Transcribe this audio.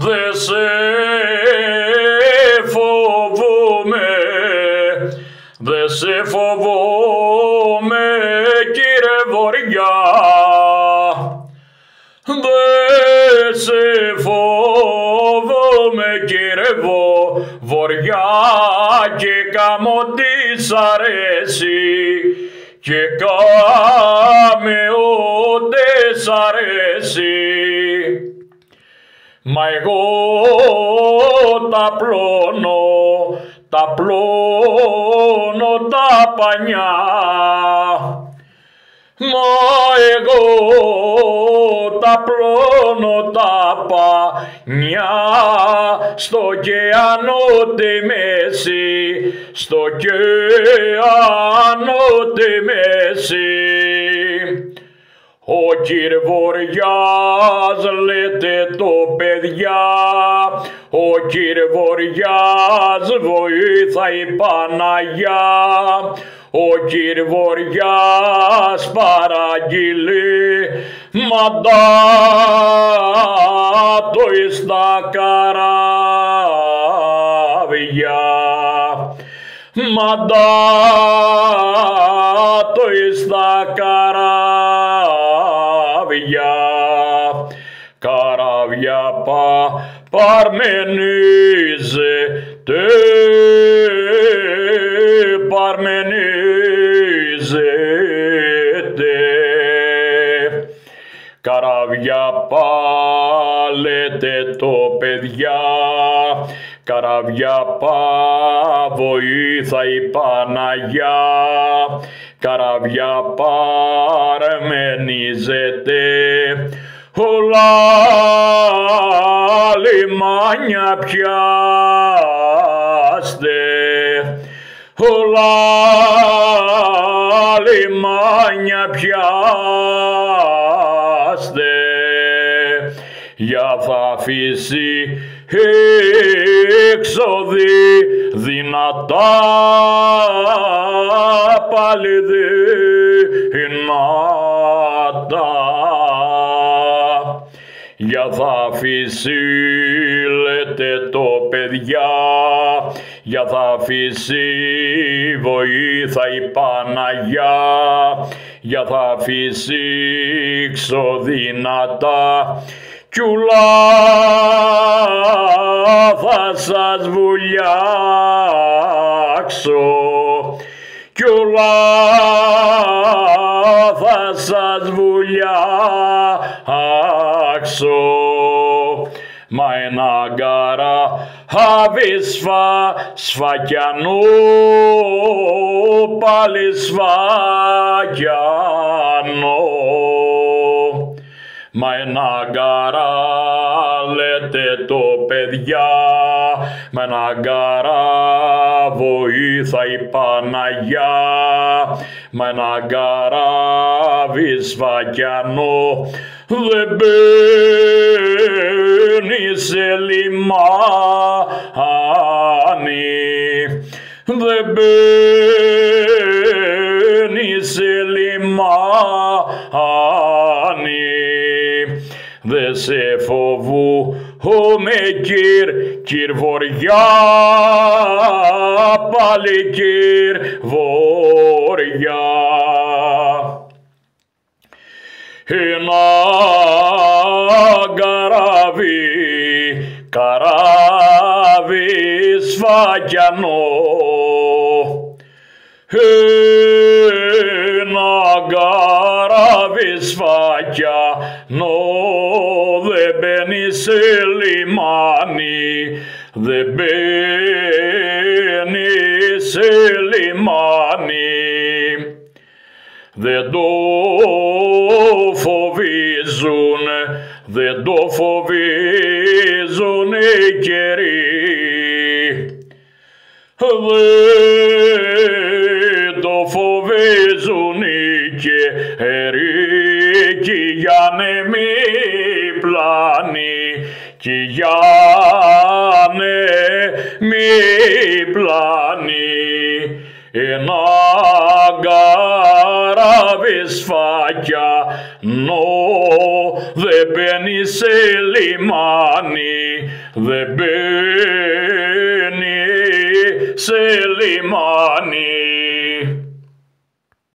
Δε σε φοβούμαι, δε σε φοβούμαι, κύριε Βοριά. Δε σε φοβούμαι, κύριε Βοριά, και κάμω της αρέσει, και κάμε ότες αρέσει. Μα εγώ τα πλώνω τα πανιά. Μα εγώ τα πλώνω τα πανιά στο ωκεανό τη μέση, στο ωκεανό τη μέση. Ο κυρ Βοριάς λέτε το παιδιά, ο κυρ Βοριάς βοήθαει Παναγιά, ο κυρ Βοριάς παραγγείλει μαντάτο εις τα καράβια, μαντάτο εις τα καράβια, καράβια παρμενίζεται, καράβια πάλετε το παιδιά, καράβια βοήθαει Παναγιά, καράβια παρμενίζεται, όλα λιμάνια πιάστε, όλα λιμάνια πιάστε, για θα αφήσει έξοδη δυνατά, πάλι δυνατά. Για θα αφήσει λέτε το παιδιά, για θα αφήσει βοήθαει Παναγιά, για θα αφήσει ξοδυνατά, κι ουλά θα σας βουλιάξω, κι ουλά θα σας βουλιάξω. Μα ένα καράβι σφακιανό, πάλι σφακιανό. Μα ένα γκαρά λέτε το παιδιά, με ένα γκαρά βοήθαει Παναγιά, με ένα γκαράβι σφακιανό δεν μπαίνει σε λιμάνι, δεν μπαίνει σε λιμάνι. Δε σε φοβούμαι κυρ Βοριά, πάλι κυρ Βοριά. Ένα καράβι σφακιανό, ένα καράβι σφακιανό δεν μπαίνει σε λιμάνι, δεν μπαίνει σε λιμάνι. Δεν το φοβίζουν, δεν το φοβίζουν οι καιροί, δεν το φοβίζουν οι καιροί, κι για μη πλάνει, κι για μη πλάνει. Ένα καράβι σφακιανό δεν μπαίνει σε λιμάνι, δεν μπαίνει σε λιμάνι.